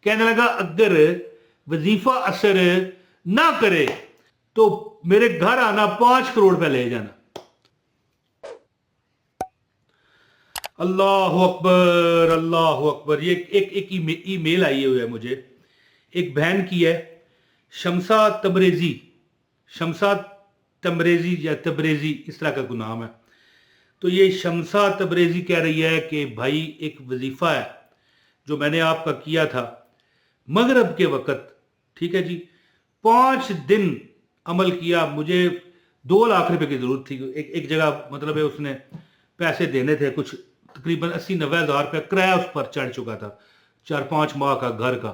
कहने लगा अगर वजीफा असर ना करे तो मेरे घर आना 5 करोड़ रुपया ले जाना। अल्लाह अकबर अल्लाह अकबर। ये एक ईमेल आई हुई है मुझे, एक बहन की है, शमसा तबरेजी, शमसा तबरेजी या तबरेजी इस तरह का कोई नाम है। तो ये शमसा तबरेजी कह रही है कि भाई एक वजीफा है जो मैंने आपका किया था मगरब के वक़्त, ठीक है जी, 5 दिन अमल किया, मुझे 2 लाख रुपए की ज़रूरत थी। एक जगह मतलब है उसने पैसे देने थे, कुछ तकरीबन 80-90 हज़ार रुपये किराया उस पर चढ़ चुका था 4-5 माह का घर का।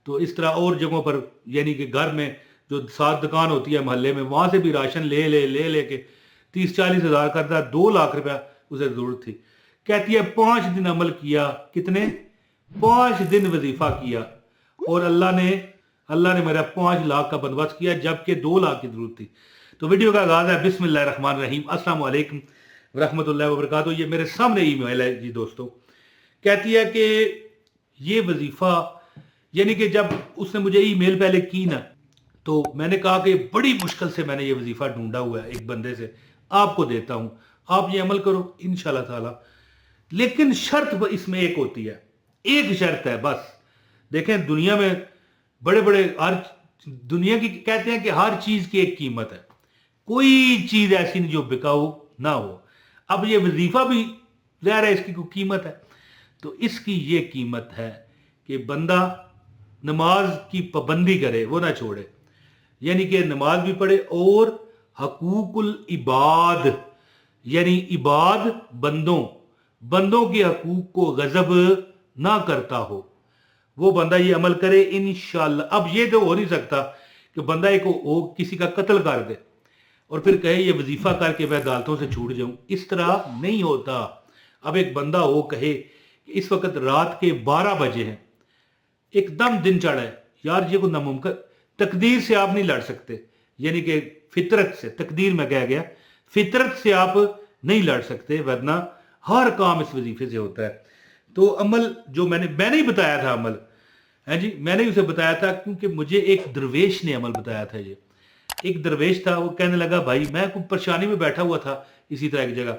तो इस तरह और जगहों पर, यानी कि घर में जो 7 दुकान होती है मोहल्ले में, वहाँ से भी राशन ले के 30-40 हज़ार करता, 2 लाख रुपया उसे ज़रूरत थी। कहती है 5 दिन अमल किया, कितने 5 दिन वजीफा किया, और अल्लाह ने मेरा 5 लाख का बंदोबस्त किया, जबकि 2 लाख की जरूरत थी। तो वीडियो का आगाज है बिस्मिल्लाहिर्रहमानिर्रहीम, अस्सलाम वालेकुम रहमतुल्लाहि व बरकातहू। ये मेरे सामने ईमेल है जी दोस्तों। कहती है कि ये वजीफा, यानी कि जब उसने मुझे ईमेल पहले की ना, तो मैंने कहा कि बड़ी मुश्किल से मैंने ये वजीफा ढूंढा हुआ है एक बंदे से, आपको देता हूं, आप ये अमल करो इंशाल्लाह ताला। लेकिन शर्त इसमें एक होती है, एक शर्त है बस। देखें दुनिया में बड़े बड़े दुनिया की कहते हैं कि हर चीज की एक कीमत है, कोई चीज ऐसी नहीं जो बिकाऊ ना हो। अब ये वजीफा भी ज़ाहिर है इसकी कोई कीमत है, तो इसकी ये कीमत है कि बंदा नमाज की पाबंदी करे, वो ना छोड़े, यानी कि नमाज भी पढ़े और हकूकुल इबाद, यानी इबाद बंदों के हकूक को गजब ना करता हो, वो बंदा ये अमल करे इंशाअल्लाह। अब ये तो हो नहीं सकता कि बंदा एक किसी का कत्ल कर दे और फिर कहे ये वजीफा करके मैं अदालतों से छूट जाऊं, इस तरह नहीं होता। अब एक बंदा हो कहे कि इस वक्त रात के 12 बजे हैं, एकदम दिन चढ़ा है, यार ये को नामुमकिन, तकदीर से आप नहीं लड़ सकते, यानी कि फितरत से, तकदीर में कह गया, फितरत से आप नहीं लड़ सकते, वरना हर काम इस वजीफे से होता है। तो अमल जो मैंने ही बताया था अमल है जी, मैंने ही उसे बताया था, क्योंकि मुझे एक दरवेश ने अमल बताया था। ये एक दरवेश था, वो कहने लगा भाई मैं कुछ परेशानी में बैठा हुआ था इसी तरह की जगह,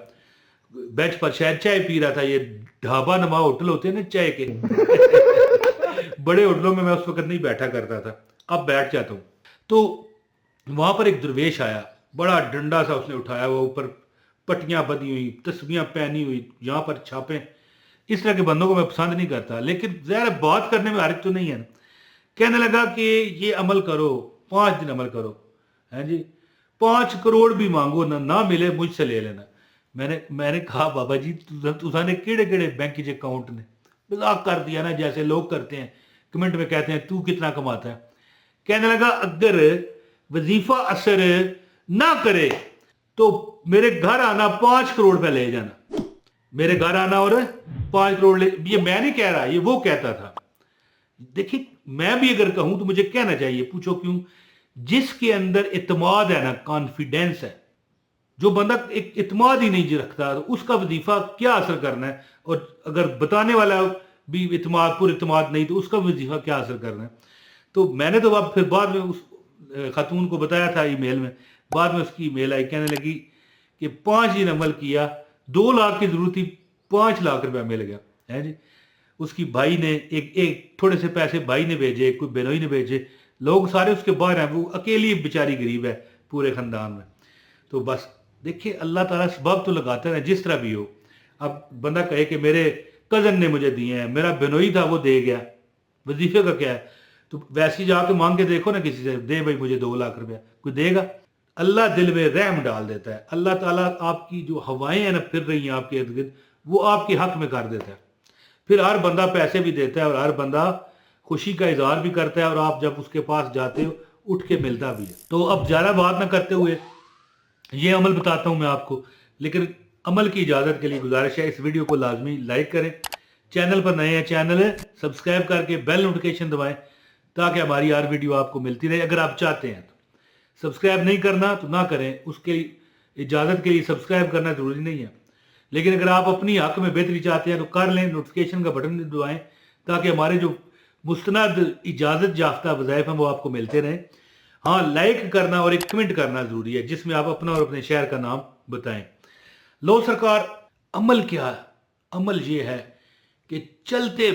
बेंच पर शायद चाय पी रहा था, ये ढाबा नमा होटल होते हैं ना चाय के बड़े होटलों में मैं उस वक्त नहीं बैठा करता था, अब बैठ जाता हूँ। तो वहां पर एक दरवेश आया, बड़ा डंडा सा उसने उठाया हुआ, ऊपर पट्टियां बंधी हुई, तस्बीहां पहनी हुई, यहाँ पर छापे। इस तरह के बंदों को मैं पसंद नहीं करता, लेकिन ज़ाहिर बात करने में हर्ज तो नहीं है। कहने लगा कि ये अमल करो, 5 दिन अमल करो, है जी, 5 करोड़ भी मांगो ना मिले मुझसे ले लेना। मैंने कहा बाबा जी तुसाने केड़े केड़े बैंक के अकाउंट ने, मजाक कर दिया ना, जैसे लोग करते हैं, कमेंट में कहते हैं तू कितना कमाता है। कहने लगा अगर वजीफा असर ना करे तो मेरे घर आना 5 करोड़ रुपया ले जाना, मेरे घर आना और 5 करोड़ ले। ये मैं नहीं कह रहा, ये वो कहता था। देखिए मैं भी अगर कहूं तो मुझे कहना चाहिए, पूछो क्यों? जिसके अंदर इत्माद है ना, कॉन्फिडेंस है, जो बंदा एक इत्माद ही नहीं रखता तो उसका वजीफा क्या असर करना है, और अगर बताने वाला भी पुर इत्माद नहीं तो उसका वजीफा क्या असर करना है। तो मैंने तो अब फिर बाद में उस खातून को बताया था ईमेल में, बाद में उसकी ईमेल आई, कहने लगी कि 5 दिन अमल किया, 2 लाख की जरूरत थी, 5 लाख रुपया मिल गया, है जी। उसकी भाई ने एक थोड़े से पैसे भाई ने भेजे, कोई बेनोई ने भेजे, लोग सारे उसके बाहर हैं, वो अकेली बेचारी गरीब है पूरे खानदान में। तो बस देखिए अल्लाह ताला सबब तो लगाता है जिस तरह भी हो। अब बंदा कहे कि मेरे कज़न ने मुझे दिए हैं, मेरा बेनोई था वो दे गया, वजीफे का क्या है? तो वैसे ही जाके मांग के देखो ना किसी से, दे भाई मुझे 2 लाख रुपया, कोई देगा? अल्लाह दिल में रहम डाल देता है। अल्लाह ताला आपकी जो हवाएं हैं ना फिर रही हैं आपके इर्द गिर्द, वो आपके हक में कर देता है। फिर हर बंदा पैसे भी देता है और हर बंदा खुशी का इजहार भी करता है, और आप जब उसके पास जाते हो उठ के मिलता भी है। तो अब ज़्यादा बात ना करते हुए ये अमल बताता हूँ मैं आपको, लेकिन अमल की इजाज़त के लिए गुजारिश है इस वीडियो को लाजमी लाइक करें, चैनल पर नए हैं चैनल सब्सक्राइब करके बेल नोटिफिकेशन दबाएं ताकि हमारी हर वीडियो आपको मिलती रहे। अगर आप चाहते हैं तो सब्सक्राइब नहीं करना तो ना करें, उसके इजाज़त के लिए सब्सक्राइब करना ज़रूरी नहीं है, लेकिन अगर आप अपनी हक में बेहतरी चाहते हैं तो कर लें, नोटिफिकेशन का बटन दबाएं ताकि हमारे जो مستند اجازت یافتہ وظائف ہیں وہ آپ کو ملتے رہیں. ہاں لائک کرنا اور ایک کمنٹ کرنا ضروری ہے جس میں آپ اپنا اور اپنے شہر کا نام بتائیں. لو سرکار عمل کیا ہے؟ عمل یہ ہے کہ چلتے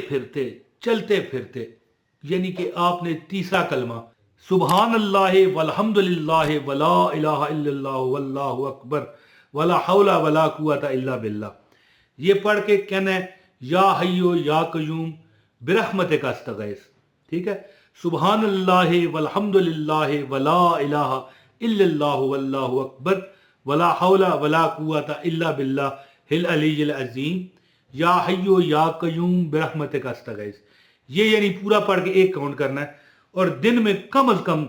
پھرتے یعنی کہ آپ نے تیسرا کلمہ سبحان اللہ والحمد للہ ولا الہ الا اللہ واللہ اکبر ولا حول ولا قوت الا باللہ یہ پڑھ کے کہنا ہے یا حیو یا قیوم برحمتک استغیث. ٹھیک ہے. سبحان اللہ والحمد للہ ولا الہ الا اللہ واللہ اکبر ولا حول ولا قوت الا باللہ العلی العظیم یا حیو یا قیوم برحمتک استغیث. یہ یعنی پورا پڑھ کے ایک کاؤنٹ کرنا ہے اور دن میں کم از کم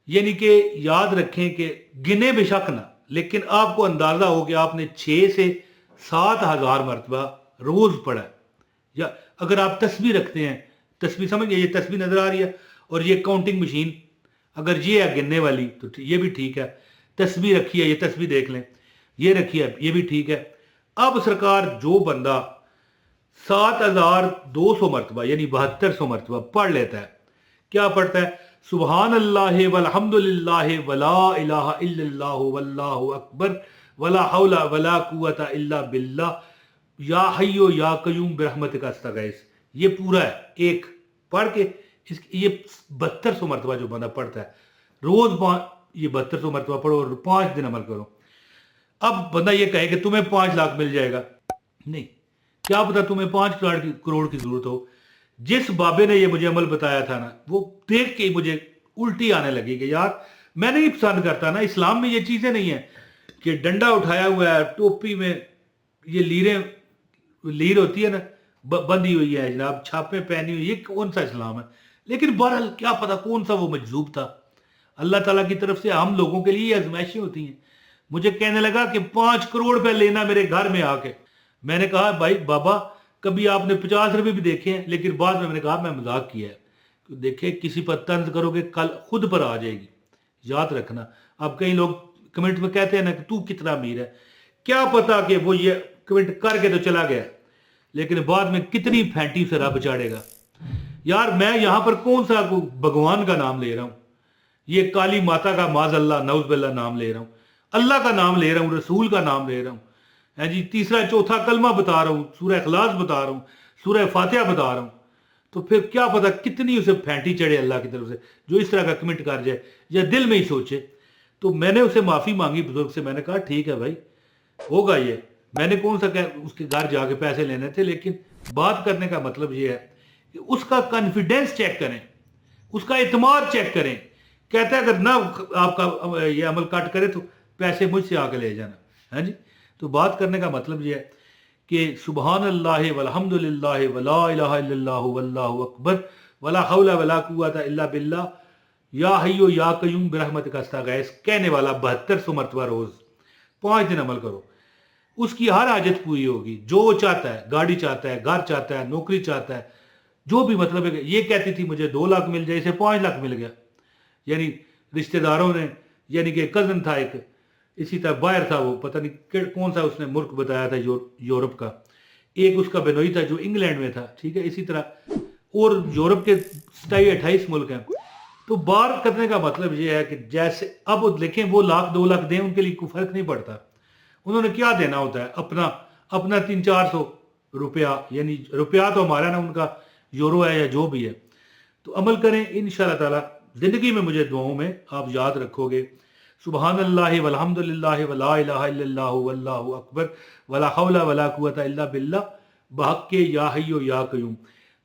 یعنی کہ یاد رکھیں کہ گنے بے شک نہ لیکن آپ کو اندازہ ہو کہ آپ نے 6 سے 7,000 مرتبہ روز پڑھا ہے. یا اگر آپ تسبیح رکھتے ہیں تسبیح سمجھ گئے یہ تسبیح نظر آ رہی ہے اور یہ کاؤنٹنگ مشین اگر یہ ہے گننے والی تو یہ بھی ٹھیک ہے. تسبیح رکھی ہے یہ تسبیح دیکھ لیں یہ رکھی ہے یہ بھی ٹھیک ہے. اب سرکار جو بندہ 7,200 مرتبہ یعنی 7200 مرتبہ پڑھ لیتا ہے کیا پڑھتا ہے سبحان اللہ والحمد للہ ولا الہ الا اللہ واللہ اکبر ولا حول ولا قوت الا باللہ یا حیو یا قیوم برحمتک استغیث. یہ پورا ہے ایک پڑھ کے یہ 7200 مرتبہ جو بندہ پڑھتا ہے روز یہ 7200 مرتبہ پڑھو اور 5 دن عمل کرو. اب بندہ یہ کہے کہ تمہیں 5 لاکھ مل جائے گا نہیں کیا پتا تمہیں 5 کروڑ کی ضرورت ہو. جس بابے نے یہ مجھے عمل بتایا تھا نا وہ دیکھ کے مجھے الٹی آنے لگی کہ یار میں نہیں پسند کرتا نا. اسلام میں یہ چیزیں نہیں ہیں کہ ڈنڈا اٹھایا ہوا ہے ٹوپی میں یہ لیر ہوتی ہے نا بندھی ہوئی ہے جناب چھاپے پہنی ہوئی یہ کون سا اسلام ہے. لیکن بہرحال کیا پتا کون سا وہ مجذوب تھا. اللہ تعالیٰ کی طرف سے ہم لوگوں کے لیے یہ آزمائشیں ہوتی ہیں. مجھے کہنے لگا کہ 5 کروڑ روپے لینا میرے گھر میں آ کے. میں نے کہا بھائی بابا کبھی آپ نے 50 روپے بھی دیکھے ہیں لیکن بعد میں نے کہا میں مذاق کیا ہے. دیکھیں کسی پر طنز کرو گے کل خود پر آ جائے گی یاد رکھنا. اب کئی لوگ کمنٹ میں کہتے ہیں نا کہ تو کتنا امیر ہے کیا پتا کہ وہ یہ کمنٹ کر کے تو چلا گیا لیکن بعد میں کتنی پھینٹی سے رب چاڑے گا. یار میں یہاں پر کون سا بھگوان کا نام لے رہا ہوں یہ کالی ماتا کا معاذ اللہ نعوذ باللہ نام لے رہا ہوں اللہ کا نام لے رہا ہوں رسول کا نام لے رہا ہوں جی تیسرا چوتھا کلمہ بتا رہا ہوں سورہ اخلاص بتا رہا ہوں سورہ فاتحہ بتا رہا ہوں تو پھر کیا پتا کتنی اسے پھینٹی چڑھے اللہ کی طرف سے جو اس طرح کا کمنٹ کر جائے یا دل میں ہی سوچے. تو میں نے اسے معافی مانگی بزرگ سے. میں نے کہا ٹھیک ہے بھائی ہوگا یہ میں نے کون سا اس کے گھر جا کے پیسے لینے تھے لیکن بات کرنے کا مطلب یہ ہے کہ اس کا کانفیڈنس چیک کریں اس کا اعتماد چیک کریں. کہتا ہے اگر نہ آپ کا یہ عمل کٹ کرے تو پیسے مجھ سے آ کے لے جانا. ہاں جی تو بات کرنے کا مطلب یہ ہے کہ سبحان اللہ والحمد للہ ولا الہ الا اللہ واللہ اکبر ولا حول ولا قوت الا باللہ یا حیو یا قیوم برحمتک استغیث کہنے والا 7200 مرتبہ روز 5 دن عمل کرو. اس کی ہر حاجت پوری ہوگی جو وہ چاہتا ہے. گاڑی چاہتا ہے گھر چاہتا ہے نوکری چاہتا ہے جو بھی مطلب ہے. یہ کہتی تھی مجھے 2 لاکھ مل جائے اسے 5 لاکھ مل گیا. یعنی رشتہ داروں نے یعنی کہ کزن تھا ایک اسی طرح باہر تھا وہ پتہ نہیں کون سا اس نے ملک بتایا تھا یورپ کا. ایک اس کا بنوئی تھا جو انگلینڈ میں تھا. ٹھیک ہے اسی طرح اور یورپ کے 28 ملک ہیں. تو بات کرنے کا مطلب یہ ہے کہ جیسے اب دیکھیں وہ 1,00,000 2 لاکھ دیں ان کے لیے کوئی فرق نہیں پڑتا. انہوں نے کیا دینا ہوتا ہے اپنا 300-400 روپیہ یعنی روپیہ تو ہمارا نا ان کا یورو ہے یا جو بھی ہے. تو عمل کریں انشاءاللہ تعالی زندگی میں مجھے دعاؤں میں آپ یاد رکھو گے سبحان اللہ والحمد للہ ولا الہ الا اللہ واللہ اکبر ولا حول ولا قوت الا باللہ بحق کے یا حیو یا قیوم.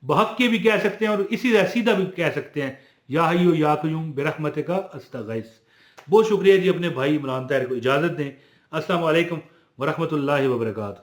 بحق کے بھی کہہ سکتے ہیں اور اسی طرح سیدھا بھی کہہ سکتے ہیں یا حیو یا قیوم برحمتک استغیث. بہت شکریہ جی. اپنے بھائی عمران طاہر کو اجازت دیں. السلام علیکم ورحمۃ اللہ وبرکاتہ.